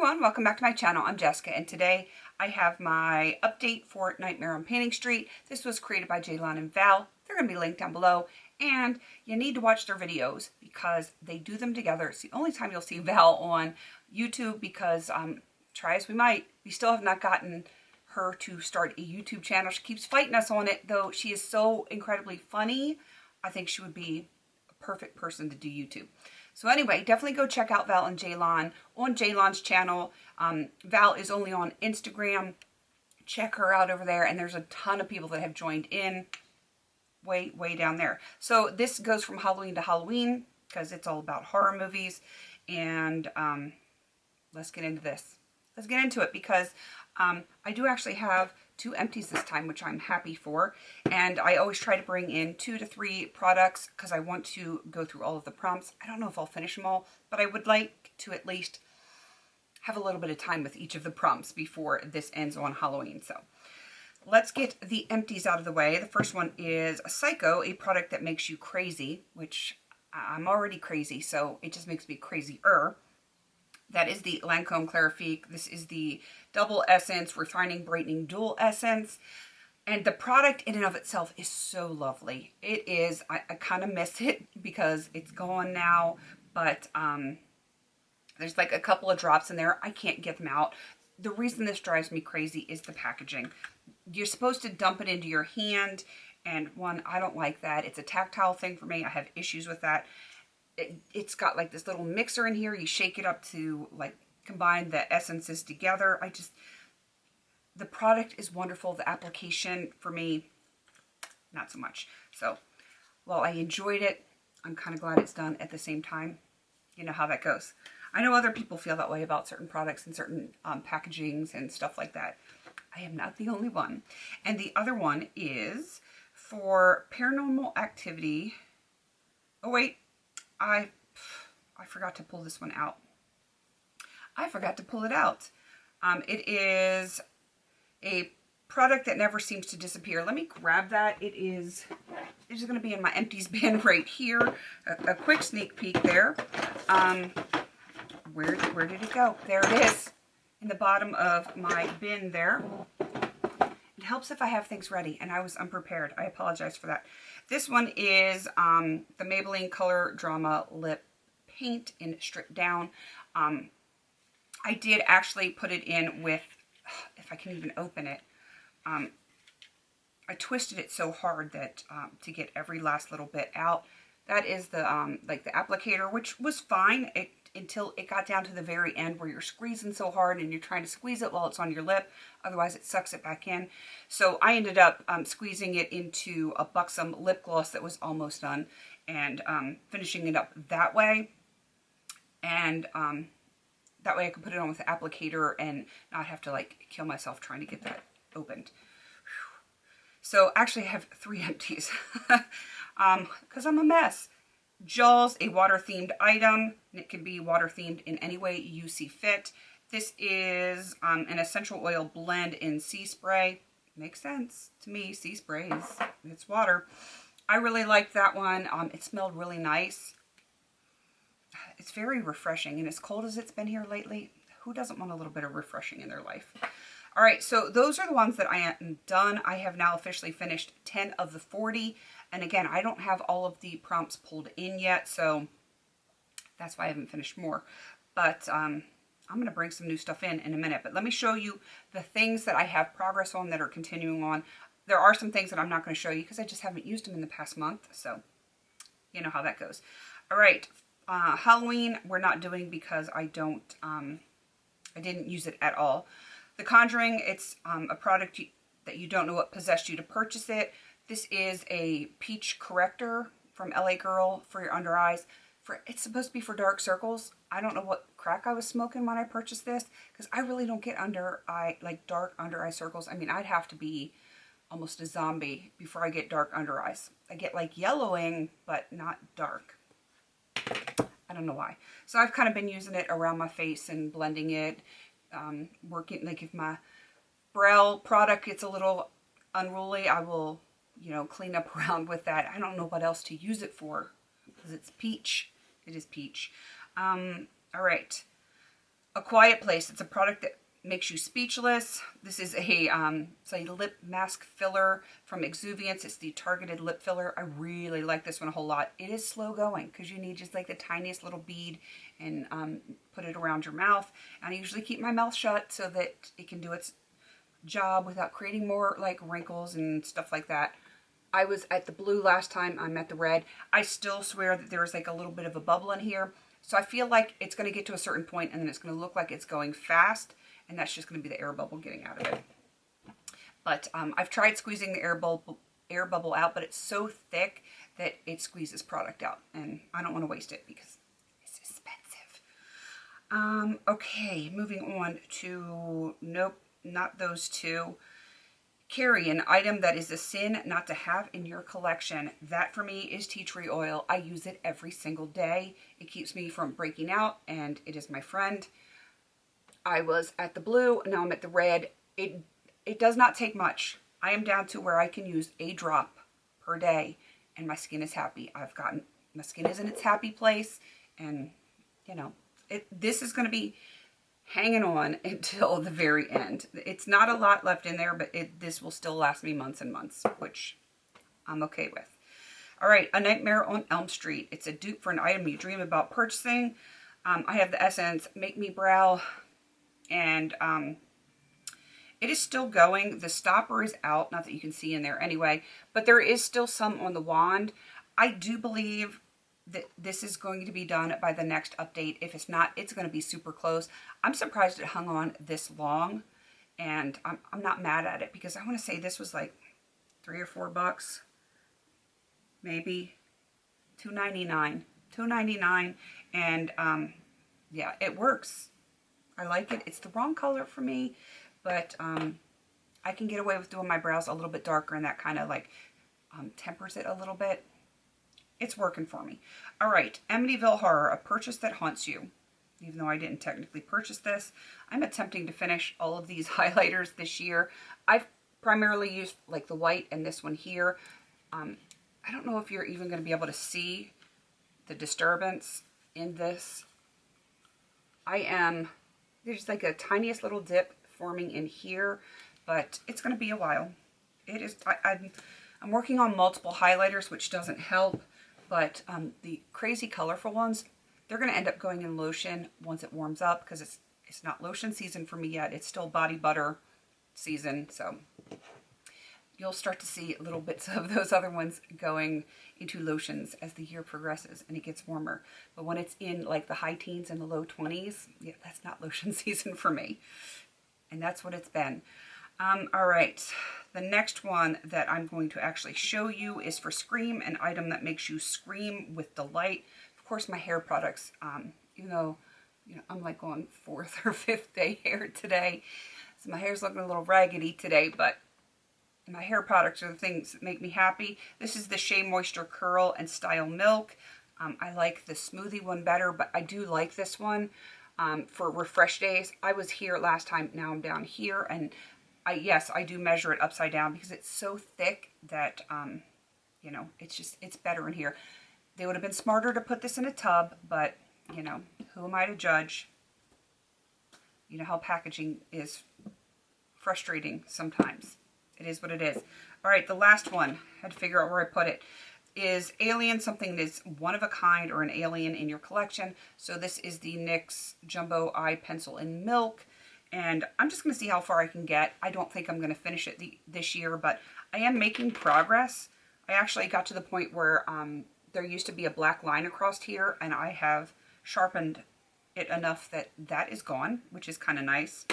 everyone, welcome back to my channel. I'm Jessica and today I have my update for Nightmare on Painting Street. This was created by Jaylon and Val. They're going to be linked down below and you need to watch their videos because they do them together. It's the only time you'll see Val on YouTube because try as we might, we still have not gotten her to start a YouTube channel. She keeps fighting us on it, though she is so incredibly funny. I think she would be a perfect person to do YouTube. So anyway, definitely go check out Val and Jaylon on Jaylon's channel. Val is only on Instagram. Check her out over there. And there's a ton of people that have joined in way down there. So this goes from Halloween to Halloween because it's all about horror movies. And let's get into this. Let's get into it because I do actually have 2 empties this time, which I'm happy for. And I always try to bring in 2 to 3 products because I want to go through all of the prompts. I don't know if I'll finish them all, but I would like to at least have a little bit of time with each of the prompts before this ends on Halloween. So let's get the empties out of the way. The first one is a Psycho, a product that makes you crazy, which I'm already crazy, so it just makes me crazier. That is the Lancome Clarifique. This is the Double Essence Refining Brightening Dual Essence. And the product in and of itself is so lovely. It is, I kind of miss it because it's gone now. But there's like a couple of drops in there. I can't get them out. The reason this drives me crazy is the packaging. You're supposed to dump it into your hand. And one, I don't like that. It's a tactile thing for me. I have issues with that. It's got like this little mixer in here. You shake it up to like combine the essences together. The product is wonderful. The application for me, not so much. So while I enjoyed it, I'm kind of glad it's done at the same time. You know how that goes. I know other people feel that way about certain products and certain packagings and stuff like that. I am not the only one. And the other one is for Paranormal Activity. Oh wait. I forgot to pull this one out. I forgot to pull it out. It is a product that never seems to disappear. Let me grab that. It's going to be in my empties bin right here. A quick sneak peek there. Where did it go? There it is in the bottom of my bin there. It helps if I have things ready, and I was unprepared. I apologize for that. This one is the Maybelline Color Drama Lip Paint in Stripped Down. I did actually put it in with, if I can even open it, I twisted it so hard that to get every last little bit out. That is the like the applicator, which was fine until it got down to the very end where you're squeezing so hard and you're trying to squeeze it while it's on your lip. Otherwise it sucks it back in. So I ended up squeezing it into a Buxom lip gloss that was almost done and finishing it up that way. And that way I could put it on with the applicator and not have to like kill myself trying to get that opened. Whew. So actually I have 3 empties because I'm a mess. Jaws, a water-themed item. It can be water-themed in any way you see fit. This is an essential oil blend in sea spray. Makes sense to me. Sea spray it's water. I really liked that one. It smelled really nice. It's very refreshing, and as cold as it's been here lately, who doesn't want a little bit of refreshing in their life? All right, so those are the ones that I am done. I have now officially finished 10 of the 40. And again, I don't have all of the prompts pulled in yet, so that's why I haven't finished more. But I'm going to bring some new stuff in a minute. But let me show you the things that I have progress on that are continuing on. There are some things that I'm not going to show you because I just haven't used them in the past month. So you know how that goes. All right, Halloween we're not doing because I didn't use it at all. The Conjuring, it's a product that you don't know what possessed you to purchase it. This is a peach corrector from LA Girl for your under eyes. It's supposed to be for dark circles. I don't know what crack I was smoking when I purchased this because I really don't get dark under eye circles. I mean, I'd have to be almost a zombie before I get dark under eyes. I get like yellowing, but not dark. I don't know why. So I've kind of been using it around my face and blending it, working like if my brow product gets a little unruly, I will clean up around with that. I don't know what else to use it for because it's peach. It is peach. All right. A Quiet Place. It's a product that makes you speechless. This is it's a lip mask filler from Exuviance. It's the targeted lip filler. I really like this one a whole lot. It is slow going because you need just like the tiniest little bead and put it around your mouth. And I usually keep my mouth shut so that it can do its job without creating more like wrinkles and stuff like that. I was at the blue last time. I'm at the red. I still swear that there's like a little bit of a bubble in here. So I feel like it's going to get to a certain point and then it's going to look like it's going fast. And that's just going to be the air bubble getting out of it. But I've tried squeezing the air bubble out, but it's so thick that it squeezes product out. And I don't want to waste it because it's expensive. Okay, moving on to, nope, not those two. Carry an item that is a sin not to have in your collection. That for me is tea tree oil. I use it every single day. It keeps me from breaking out and it is my friend. I was at the blue, now I'm at the red. It does not take much. I am down to where I can use a drop per day and my skin is happy. My skin is in its happy place and you know, this is going to be hanging on until the very end. It's not a lot left in there, but this will still last me months and months, which I'm okay with. All right, A Nightmare on Elm Street. It's a dupe for an item you dream about purchasing. I have the Essence Make Me Brow, and it is still going. The stopper is out, not that you can see in there anyway, but there is still some on the wand. I do believe that this is going to be done by the next update. If it's not, it's going to be super close. I'm surprised it hung on this long, and I'm not mad at it because I want to say this was like $3 or $4, maybe $2.99, $2.99, and yeah, it works. I like it. It's the wrong color for me, but I can get away with doing my brows a little bit darker, and that kind of like tempers it a little bit. It's working for me. All right, Amityville Horror, a purchase that haunts you. Even though I didn't technically purchase this, I'm attempting to finish all of these highlighters this year. I've primarily used like the white and this one here. I don't know if you're even going to be able to see the disturbance in this. There's like a tiniest little dip forming in here, but it's going to be a while. It is. I'm working on multiple highlighters, which doesn't help. But the crazy colorful ones, they're going to end up going in lotion once it warms up because it's not lotion season for me yet. It's still body butter season. So you'll start to see little bits of those other ones going into lotions as the year progresses and it gets warmer. But when it's in like the high teens and the low 20s, yeah, that's not lotion season for me. And that's what it's been. All right, the next one that I'm going to actually show you is for Scream, an item that makes you scream with delight. Of course, my hair products, even though I'm like on 4th or 5th day hair today, so my hair's looking a little raggedy today, but my hair products are the things that make me happy. This is the Shea Moisture Curl and Style Milk. I like the smoothie one better, but I do like this one for refresh days. I was here last time, now I'm down here, and yes, I do measure it upside down because it's so thick that, you know, it's better in here. They would have been smarter to put this in a tub, but, you know, who am I to judge? You know how packaging is frustrating sometimes. It is what it is. All right, the last one, I had to figure out where I put it, is Alien, something that's one of a kind or an alien in your collection. So this is the NYX Jumbo Eye Pencil in Milk. And I'm just going to see how far I can get. I don't think I'm going to finish it this year, but I am making progress. I actually got to the point where there used to be a black line across here, and I have sharpened it enough that that is gone, which is kind of nice.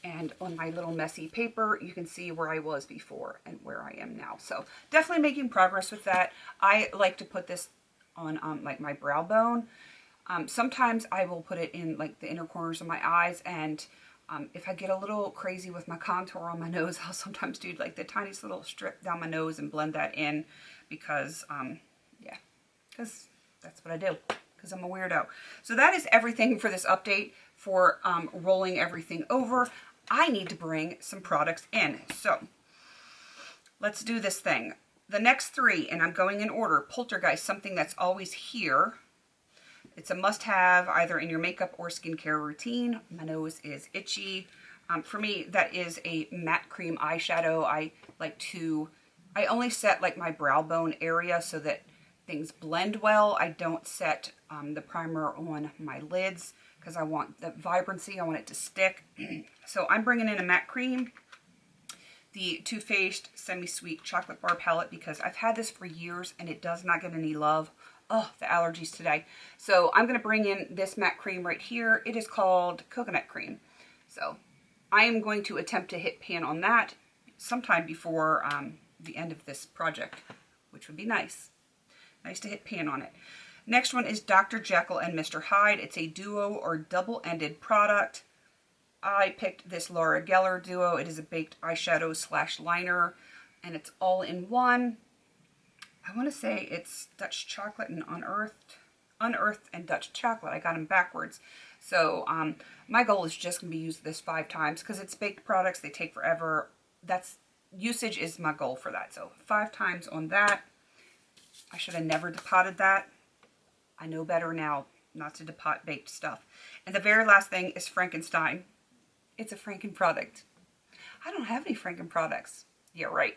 And on my little messy paper, you can see where I was before and where I am now. So definitely making progress with that. I like to put this on like my brow bone. Sometimes I will put it in like the inner corners of my eyes, and if I get a little crazy with my contour on my nose, I'll sometimes do like the tiniest little strip down my nose and blend that in because, yeah, because that's what I do, because I'm a weirdo. So that is everything for this update for rolling everything over. I need to bring some products in. So let's do this thing. The next three, and I'm going in order: Poltergeist, something that's always here. It's a must-have either in your makeup or skincare routine. My nose is itchy. For me, that is a matte cream eyeshadow. I only set like my brow bone area so that things blend well. I don't set the primer on my lids because I want the vibrancy. I want it to stick. So I'm bringing in a matte cream, the Too Faced Semi-Sweet Chocolate Bar Palette, because I've had this for years and it does not get any love. Oh, the allergies today. So I'm going to bring in this matte cream right here. It is called Coconut Cream. So I am going to attempt to hit pan on that sometime before the end of this project, which would be nice. Nice to hit pan on it. Next one is Dr. Jekyll and Mr. Hyde. It's a duo or double-ended product. I picked this Laura Geller duo. It is a baked eyeshadow / liner, and it's all in one. I want to say it's Dutch chocolate and unearthed and Dutch chocolate. I got them backwards. So my goal is just going to be use this 5 times because it's baked products. They take forever. Usage is my goal for that. So 5 times on that. I should have never depotted that. I know better now not to depot baked stuff. And the very last thing is Frankenstein. It's a Franken product. I don't have any Franken products. Yeah, right.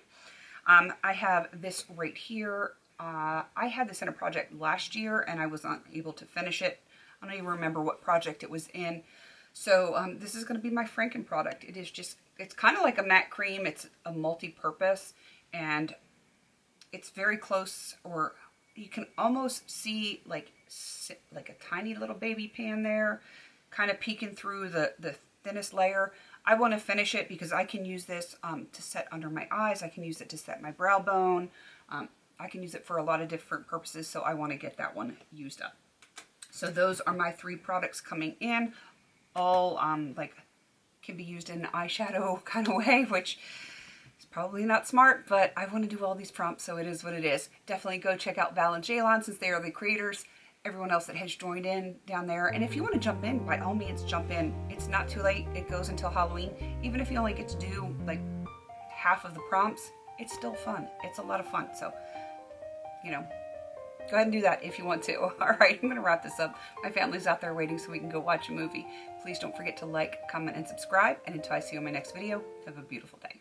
I have this right here. I had this in a project last year and I was not able to finish it. I don't even remember what project it was in. So this is going to be my Franken product. It is just, it's kind of like a matte cream. It's a multi-purpose and it's very close, or you can almost see like a tiny little baby pan there, kind of peeking through the thinnest layer. I want to finish it because I can use this to set under my eyes. I can use it to set my brow bone. I can use it for a lot of different purposes, so I want to get that one used up. So those are my 3 products coming in. All can be used in an eyeshadow kind of way, which is probably not smart, but I want to do all these prompts, so it is what it is. Definitely go check out Val and Jaylon since they are the creators. Everyone else that has joined in down there. And if you want to jump in, by all means, jump in. It's not too late. It goes until Halloween. Even if you only get to do like half of the prompts, it's still fun. It's a lot of fun. So, you know, go ahead and do that if you want to. All right, I'm going to wrap this up. My family's out there waiting so we can go watch a movie. Please don't forget to like, comment, and subscribe. And until I see you in my next video, have a beautiful day.